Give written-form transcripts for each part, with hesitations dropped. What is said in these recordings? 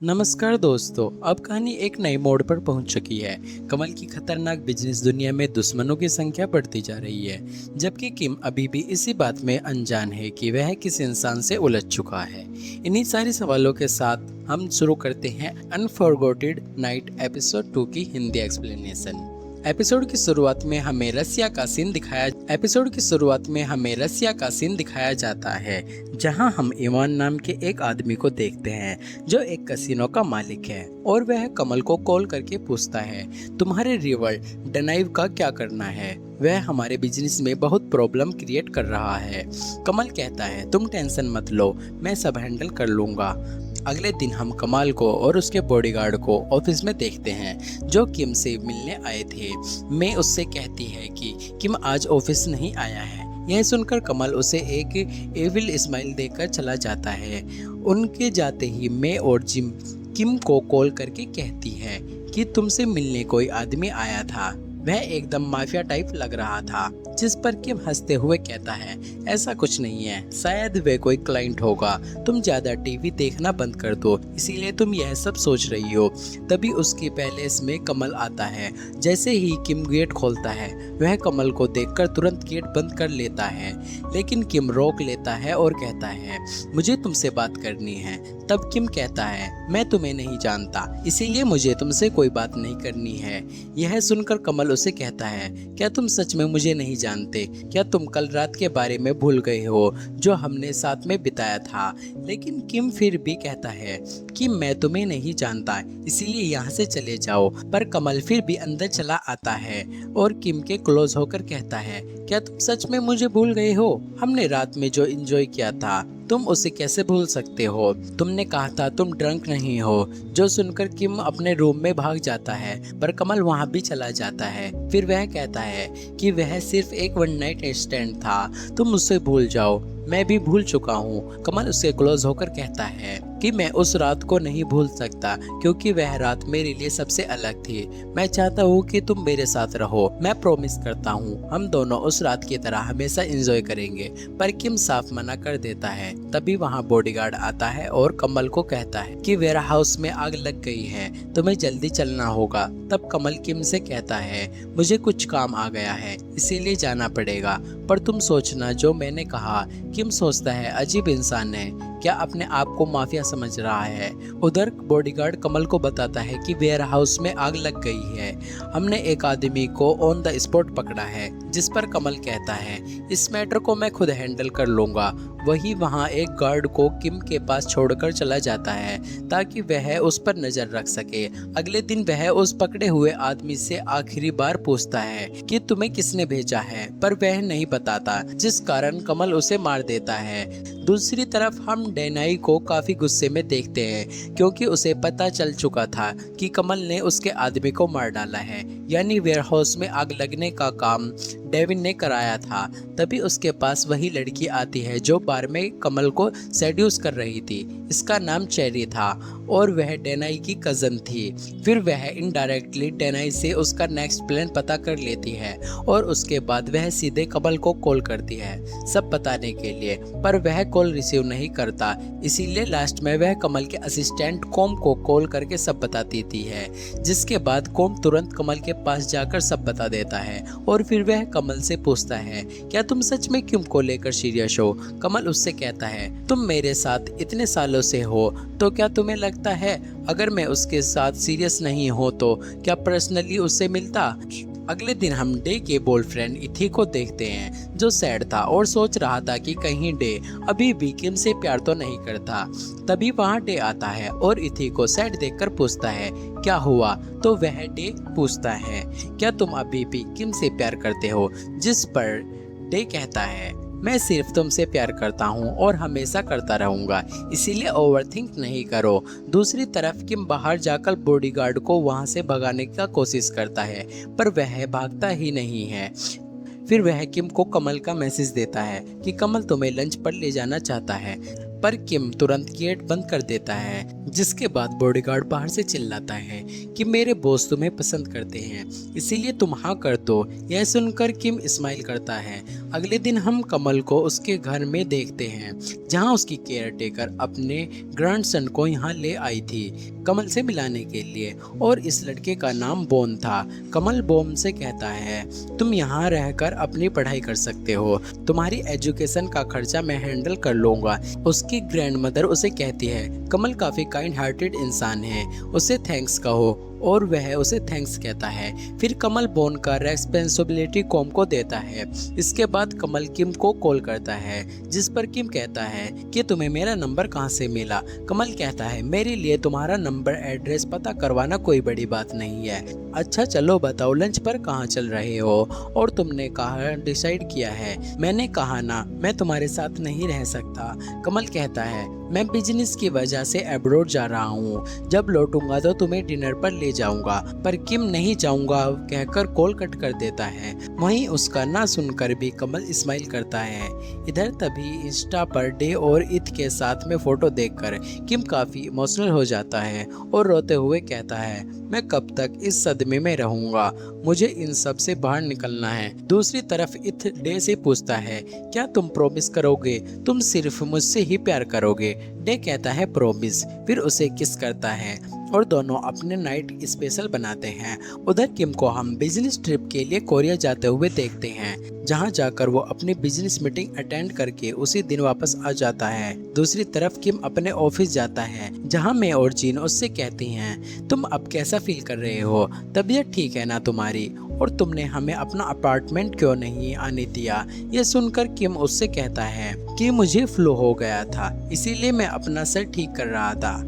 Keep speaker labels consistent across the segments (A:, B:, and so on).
A: नमस्कार दोस्तों। अब कहानी एक नए मोड़ पर पहुंच चुकी है। कमल की खतरनाक बिजनेस दुनिया में दुश्मनों की संख्या बढ़ती जा रही है, जबकि किम अभी भी इसी बात में अनजान है कि वह किस इंसान से उलझ चुका है। इन्हीं सारे सवालों के साथ हम शुरू करते हैं अनफॉरगॉटेड नाइट एपिसोड 2 की हिंदी एक्सप्लेनेशन। एपिसोड की शुरुआत में हमें रसिया का सीन दिखाया जाता है, जहां हम इवान नाम के एक आदमी को देखते हैं जो एक कसिनो का मालिक है और वह कमल को कॉल करके पूछता है, तुम्हारे रिवर डनाइव का क्या करना है? वह हमारे बिजनेस में बहुत प्रॉब्लम क्रिएट कर रहा है। कमल कहता है, तुम टेंशन मत लो, मैं सब हैंडल कर लूंगा। अगले दिन हम कमाल को और उसके बॉडीगार्ड को ऑफिस में देखते हैं जो किम से मिलने आए थे। मैं उससे कहती है कि किम आज ऑफिस नहीं आया है। यह सुनकर कमल उसे एक एविल स्माइल देकर चला जाता है। उनके जाते ही मैं और जिम किम को कॉल करके कहती है कि तुमसे मिलने कोई आदमी आया था। वह एकदम माफिया टाइप लग रहा था, जिस पर किम हंसते हुए कहता है, ऐसा कुछ नहीं है, शायद वे कोई क्लाइंट होगा। तुम ज्यादा टीवी देखना बंद कर दो, इसीलिए तुम यह सब सोच रही हो। तभी उसके पैलेस में कमल आता है। जैसे ही किम गेट खोलता है, वह कमल को देखकर तुरंत गेट बंद कर लेता है, लेकिन किम रोक लेता है और कहता है, मुझे तुमसे बात करनी है। तब किम कहता है, मैं तुम्हें नहीं जानता, इसीलिए मुझे तुमसे कोई बात नहीं करनी है। यह सुनकर कमल उसे कहता है, क्या तुम सच में मुझे नहीं जानते? क्या तुम कल रात के बारे में भूल गए हो जो हमने साथ में बिताया था? लेकिन किम फिर भी कहता है कि मैं तुम्हें नहीं जानता, इसीलिए यहाँ से चले जाओ। पर कमल फिर भी अंदर चला आता है और किम के क्लोज होकर कहता है, क्या तुम सच में मुझे भूल गए हो? हमने रात में जो एंजॉय किया था, तुम उसे कैसे भूल सकते हो? तुमने कहा था तुम ड्रंक नहीं हो। जो सुनकर किम अपने रूम में भाग जाता है, पर कमल वहां भी चला जाता है। फिर वह कहता है कि वह सिर्फ एक वन नाइट स्टैंड था, तुम उसे भूल जाओ। मैं भी भूल चुका हूँ। कमल उससे क्लोज होकर कहता है कि मैं उस रात को नहीं भूल सकता, क्योंकि वह रात मेरे लिए सबसे अलग थी। मैं चाहता हूँ कि तुम मेरे साथ रहो। मैं प्रॉमिस करता हूँ हम दोनों उस रात की तरह हमेशा एंजॉय करेंगे। पर किम साफ मना कर देता है। तभी वहाँ बॉडीगार्ड आता है और कमल को कहता है कि वेयर हाउस में आग लग गई है, तुम्हें जल्दी चलना होगा। तब कमल किम से कहता है, मुझे कुछ काम आ गया है, इसीलिए जाना पड़ेगा। पर तुम सोचना जो मैंने कहा। किम सोचता है, अजीब इंसान है, क्या अपने आप को माफिया समझ रहा है। उधर बॉडीगार्ड कमल को बताता है कि वेयर हाउस में आग लग गई है। हमने एक आदमी को ऑन द स्पॉट पकड़ा है। जिस पर कमल कहता है, इस मैटर को मैं खुद हैंडल कर लूंगा। वही वहाँ एक गार्ड को किम के पास छोड़कर चला जाता है ताकि वह उस पर नजर रख सके। अगले दिन वह उस पकड़े हुए आदमी से आखिरी बार पूछता है कि तुम्हें किसने भेजा है, पर वह नहीं बताता, जिस कारण कमल उसे मार देता है। दूसरी तरफ हम डेनाई को काफी गुस्से में देखते हैं, क्योंकि उसे पता चल चुका था कि कमल ने उसके आदमी को मार डाला है, यानी वेयरहाउस में आग लगने का काम डेविन ने कराया था। तभी उसके पास वही लड़की आती है जो बार में कमल को सेड्यूस कर रही थी। इसका नाम चेरी था और वह डेनाई की कजन थी। फिर वह इनडायरेक्टली डेनाई से उसका नेक्स्ट प्लान पता कर लेती है और उसके बाद वह सीधे कमल को कॉल करती है सब बताने के लिए, पर वह कॉल रिसीव नहीं करता। इसीलिए लास्ट में वह कमल के असिस्टेंट कॉम को कॉल करके सब बता देती है, जिसके बाद कॉम तुरंत कमल के पास जाकर सब बता देता है और फिर वह कमल से पूछता है, क्या तुम सच में किम को लेकर सीरियस हो? कमल उससे कहता है, तुम मेरे साथ इतने सालों से हो, तो क्या तुम्हें लगता है अगर मैं उसके साथ सीरियस नहीं हो तो क्या पर्सनली उससे मिलता? अगले दिन हम डे के बॉयफ्रेंड इथी को देखते हैं, जो सैड था और सोच रहा था कि कहीं डे अभी भी किम से प्यार तो नहीं करता। तभी वहाँ डे आता है और इथी को सैड देखकर पूछता है, क्या हुआ? तो वह डे पूछता है, क्या तुम अभी भी किम से प्यार करते हो? जिस पर डे कहता है, मैं सिर्फ तुमसे प्यार करता हूँ और हमेशा करता रहूँगा, इसीलिए ओवरथिंक नहीं करो। दूसरी तरफ किम बाहर जाकर बॉडीगार्ड को वहाँ से भगाने का कोशिश करता है, पर वह भागता ही नहीं है। फिर वह किम को कमल का मैसेज देता है कि कमल तुम्हें लंच पर ले जाना चाहता है। पर किम तुरंत गेट बंद कर देता है, जिसके बाद बॉडीगार्ड बाहर से चिल्लाता है कि मेरे बॉस तुम्हें पसंद करते हैं, इसीलिए तुम हाँ कर दो। यह सुनकर किम स्माइल करता है। अगले दिन हम कमल को उसके घर में देखते हैं, जहां उसकी केयरटेकर अपने ग्रैंडसन को यहाँ ले आई थी कमल से मिलाने के लिए, और इस लड़के का नाम बॉन था। कमल बॉन से कहता है तुम यहाँ रहकर अपनी पढ़ाई कर सकते हो, तुम्हारी एजुकेशन का खर्चा मैं हैंडल कर लूँगा। उसकी ग्रैंडमदर उसे कहती है कमल काफ़ी काइंड हार्टेड इंसान है, उसे थैंक्स कहो, और वह उसे थैंक्स कहता है। फिर कमल बॉन का रेस्पॉन्सिबिलिटी कॉम को देता है। इसके बाद कमल किम को कॉल करता है, जिस पर किम कहता है कि तुम्हें मेरा नंबर कहाँ से मिला। कमल कहता है मेरे लिए तुम्हारा नंबर एड्रेस पता करवाना कोई बड़ी बात नहीं है। अच्छा चलो बताओ लंच पर कहाँ चल रहे हो, और तुमने कहाँ डिसाइड किया है। मैंने कहा ना मैं तुम्हारे साथ नहीं रह सकता। कमल कहता है मैं बिजनेस की वजह से अब्रॉड जा रहा हूँ, जब लौटूंगा तो तुम्हें डिनर पर ले जाऊंगा। पर किम नहीं जाऊंगा कहकर कॉल कट कर देता है। वहीं उसका ना सुनकर भी कमल स्माइल करता है। इधर तभी इंस्टा पर डे और ईद के साथ में फोटो देखकर किम काफी इमोशनल हो जाता है और रोते हुए कहता है मैं कब तक इस सदमे में रहूंगा, मुझे इन सब से बाहर निकलना है। दूसरी तरफ इथ डे से पूछता है क्या तुम प्रॉमिस करोगे, तुम सिर्फ मुझसे ही प्यार करोगे। डे कहता है प्रॉमिस, फिर उसे किस करता है और दोनों अपने नाइट स्पेशल बनाते हैं। उधर किम को हम बिजनेस ट्रिप के लिए कोरिया जाते हुए देखते हैं, जहां जाकर वो अपनी बिजनेस मीटिंग अटेंड करके उसी दिन वापस आ जाता है। दूसरी तरफ किम अपने ऑफिस जाता है, जहां मैं और जीन उससे कहती हैं तुम अब कैसा फील कर रहे हो, तबीयत ठीक है ना तुम्हारी, और तुमने हमें अपना अपार्टमेंट क्यों नहीं आने दिया। ये सुनकर किम उससे कहता है कि मुझे फ्लू हो गया था, इसीलिए मैं अपना सर ठीक कर रहा था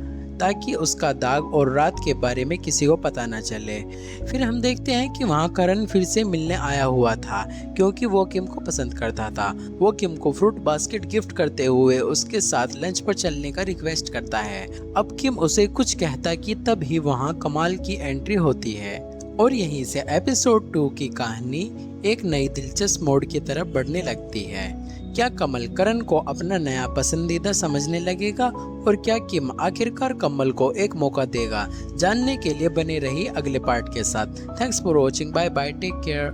A: ताकि उसका दाग और रात के बारे में किसी को पता ना चले। फिर हम देखते हैं कि वहाँ करण फिर से मिलने आया हुआ था, क्योंकि वो किम को पसंद करता था। वो किम को फ्रूट बास्केट गिफ्ट करते हुए उसके साथ लंच पर चलने का रिक्वेस्ट करता है। अब किम उसे कुछ कहता कि तभी वहाँ कमाल की एंट्री होती है, और यहीं से एपिसोड 2 की कहानी एक नई दिलचस्प मोड़ की तरफ बढ़ने लगती है। क्या कमल करण को अपना नया पसंदीदा समझने लगेगा, और क्या किम आखिरकार कमल को एक मौका देगा। जानने के लिए बने रही अगले पार्ट के साथ। Thanks for watching, bye bye, take care.